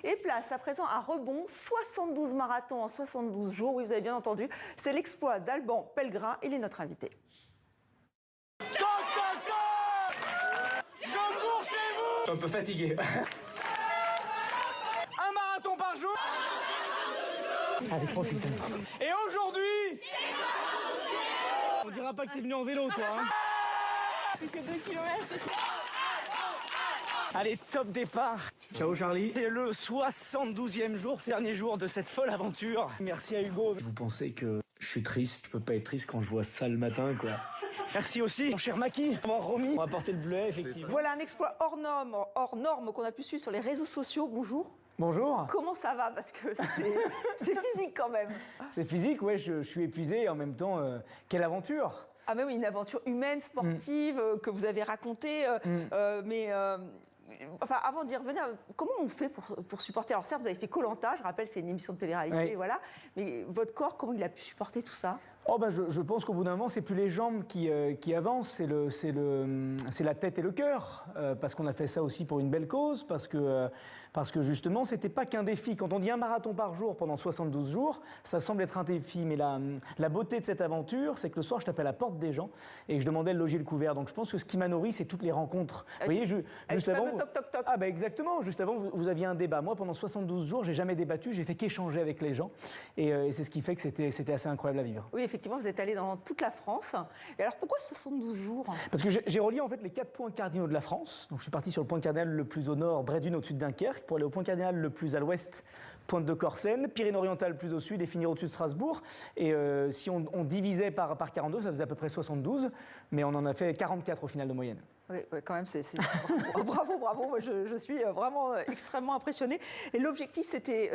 Et place à présent un rebond, 72 marathons en 72 jours, oui vous avez bien entendu, c'est l'exploit d'Alban Pellegrin, il est notre invité. Je cours chez vous. Un peu fatigué. Un marathon par jour. Allez, profite. Et aujourd'hui, on dira pas que t'es venu en vélo, toi. Hein. Plus que 2 km. Allez, top départ. Ciao Charlie. C'est le 72e jour, dernier jour de cette folle aventure. Merci à Hugo. Vous pensez que je suis triste? Je peux pas être triste quand je vois ça le matin, quoi. Merci aussi, mon cher Maki. On va porter le bleuet, effectivement. Voilà un exploit hors norme qu'on a pu suivre sur les réseaux sociaux. Bonjour. Bonjour. Comment ça va? Parce que c'est physique quand même. C'est physique, ouais, je suis épuisé et en même temps, quelle aventure. Ah mais oui, une aventure humaine, sportive, que vous avez racontée, enfin, avant d'y revenir, comment on fait pour supporter? Alors certes, vous avez fait Koh-Lanta, je rappelle, c'est une émission de télé-réalité, ouais. Voilà. Mais votre corps, comment il a pu supporter tout ça? Oh bah je pense qu'au bout d'un moment, c'est plus les jambes qui avancent, c'est la tête et le cœur, parce qu'on a fait ça aussi pour une belle cause, parce que justement, c'était pas qu'un défi. Quand on dit un marathon par jour pendant 72 jours, ça semble être un défi, mais la beauté de cette aventure, c'est que le soir, je tapais à la porte des gens et que je demandais le logis et le couvert. Donc je pense que ce qui m'a nourri, c'est toutes les rencontres. Vous voyez, juste avant, toc, toc, toc. Ah bah exactement, juste avant, vous aviez un débat. Moi, pendant 72 jours, j'ai jamais débattu, j'ai fait qu'échanger avec les gens, et c'est ce qui fait que c'était assez incroyable à vivre. Oui, effectivement, vous êtes allé dans toute la France. Et alors, pourquoi 72 jours? Parce que j'ai relié en fait les 4 points cardinaux de la France. Donc je suis parti sur le point cardinal le plus au nord, Brédune, au-dessus de Dunkerque, pour aller au point cardinal le plus à l'ouest, Pointe de Corsen, Pyrénées-Orientales plus au sud et finir au-dessus de Strasbourg. Et si on divisait par 42, ça faisait à peu près 72, mais on en a fait 44 au final de moyenne. Oui, quand même, bravo. Moi, je suis vraiment extrêmement impressionnée. Et l'objectif, c'était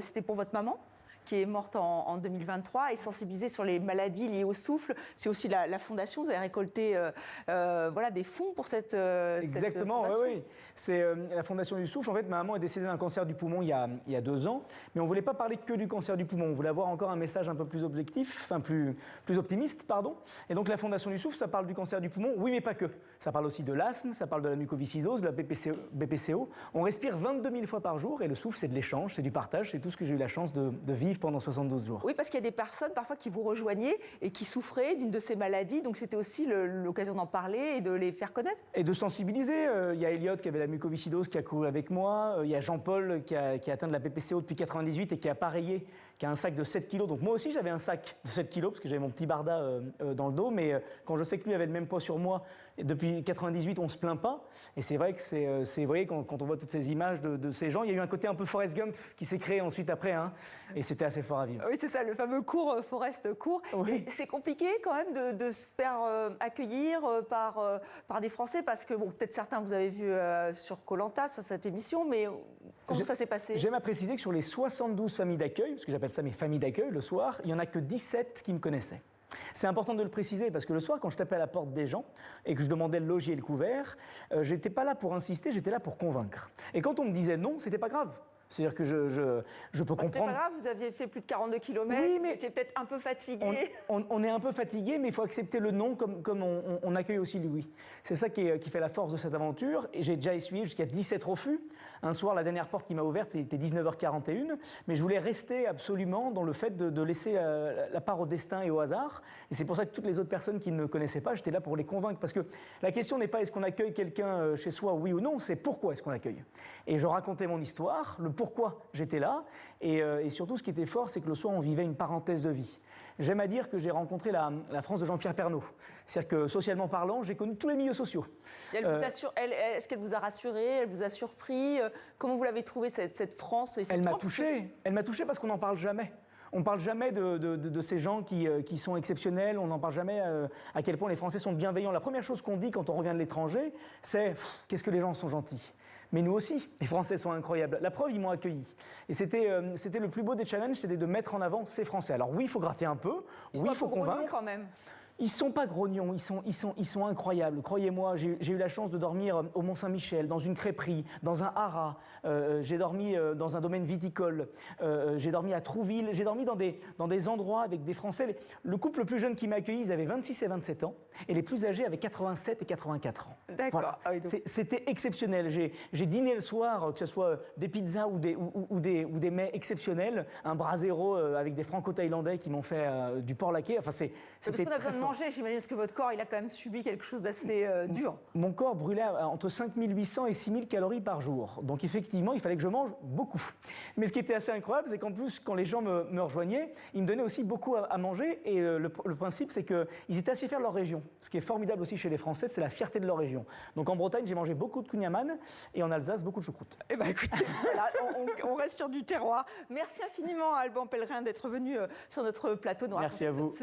c'était pour votre maman, qui est morte en 2023, et sensibiliser sur les maladies liées au souffle. C'est aussi la fondation, vous avez récolté des fonds pour cette Exactement, fondation. Oui. C'est la fondation du souffle. En fait, ma maman est décédée d'un cancer du poumon il y a 2 ans, mais on ne voulait pas parler que du cancer du poumon, on voulait avoir encore un message un peu plus objectif, enfin plus optimiste, pardon. Et donc la fondation du souffle, ça parle du cancer du poumon, oui mais pas que. Ça parle aussi de l'asthme, ça parle de la mucoviscidose, de la BPCO. On respire 22 000 fois par jour, et le souffle, c'est de l'échange, c'est du partage, c'est tout ce que j'ai eu la chance de vivre pendant 72 jours. Oui, parce qu'il y a des personnes parfois qui vous rejoignaient et qui souffraient d'une de ces maladies, donc c'était aussi l'occasion d'en parler et de les faire connaître. Et de sensibiliser. Il y a Elliot qui avait la mucoviscidose qui a couru avec moi, il y a Jean-Paul qui a atteint de la BPCO depuis 98 et qui a appareillé, qui a un sac de 7 kilos. Donc moi aussi j'avais un sac de 7 kilos parce que j'avais mon petit barda dans le dos, mais quand je sais que lui avait le même poids sur moi, depuis 98 on se plaint pas. Et c'est vrai que c'est vrai quand on voit toutes ces images de ces gens, il y a eu un côté un peu Forrest Gump qui s'est créé ensuite après, hein, et c'était assez fort à vivre. Oui, c'est ça, le fameux cours Forrest court. Oui. C'est compliqué quand même de se faire accueillir par des Français, parce que bon, peut-être certains vous avez vu sur Koh-Lanta, sur cette émission, mais comment ça s'est passé? J'aime à préciser que sur les 72 familles d'accueil, parce que j'appelle ça mes familles d'accueil le soir, il n'y en a que 17 qui me connaissaient. C'est important de le préciser parce que le soir, quand je tapais à la porte des gens et que je demandais le logis et le couvert, j'étais pas là pour insister, j'étais là pour convaincre. Et quand on me disait non, c'était pas grave. C'est-à-dire que je peux comprendre. C'est pas grave, vous aviez fait plus de 42 km, oui, mais vous étiez peut-être un peu fatigué. On est un peu fatigué, mais il faut accepter le non comme on accueille aussi le oui. C'est ça qui fait la force de cette aventure. Et j'ai déjà essuyé jusqu'à 17 refus. Un soir, la dernière porte qui m'a ouverte, c'était 19h41. Mais je voulais rester absolument dans le fait de laisser la part au destin et au hasard. Et c'est pour ça que toutes les autres personnes qui ne me connaissaient pas, j'étais là pour les convaincre. Parce que la question n'est pas est-ce qu'on accueille quelqu'un chez soi, oui ou non, c'est pourquoi est-ce qu'on l'accueille. Et je racontais mon histoire, le pourquoi j'étais là, et surtout ce qui était fort, c'est que le soir on vivait une parenthèse de vie. J'aime à dire que j'ai rencontré la France de Jean-Pierre Pernaut. C'est-à-dire que socialement parlant, j'ai connu tous les milieux sociaux. Est-ce qu'elle vous a rassuré, elle vous a surpris? Comment vous l'avez trouvée cette France? Elle m'a touché parce qu'on n'en parle jamais. On ne parle jamais de ces gens qui sont exceptionnels, on n'en parle jamais à quel point les Français sont bienveillants. La première chose qu'on dit quand on revient de l'étranger, c'est « qu'est-ce que les gens sont gentils ». Mais nous aussi, les Français sont incroyables. La preuve, ils m'ont accueilli. Et c'était le plus beau des challenges, c'était de mettre en avant ces Français. Alors oui, il faut gratter un peu, oui, il faut convaincre. Quand même. Ils sont pas grognons, ils sont incroyables. Croyez-moi, j'ai eu la chance de dormir au Mont-Saint-Michel, dans une crêperie, dans un haras. J'ai dormi dans un domaine viticole. J'ai dormi à Trouville. J'ai dormi dans des endroits avec des Français. Le couple le plus jeune qui m'a accueilli, ils avaient 26 et 27 ans. Et les plus âgés avaient 87 et 84 ans. D'accord. Voilà. Ah oui, donc- C'était exceptionnel. J'ai dîné le soir, que ce soit des pizzas ou des mets exceptionnels. Un brasero avec des franco-thaïlandais qui m'ont fait du porc laqué. Enfin, Parce c'était qu'on a besoin très de fort. manger, j'imagine, parce que votre corps, il a quand même subi quelque chose d'assez dur. Mon corps brûlait entre 5800 et 6000 calories par jour. Donc effectivement, il fallait que je mange beaucoup. Mais ce qui était assez incroyable, c'est qu'en plus, quand les gens me rejoignaient, ils me donnaient aussi beaucoup à manger. Et le principe, c'est qu'ils étaient assez fiers de leur région. Ce qui est formidable aussi chez les Français, c'est la fierté de leur région. Donc en Bretagne, j'ai mangé beaucoup de kouign-amann et en Alsace, beaucoup de choucroute. Eh bien, écoutez, voilà, on reste sur du terroir. Merci infiniment à Alban Pellerin d'être venu sur notre plateau. Merci à vous.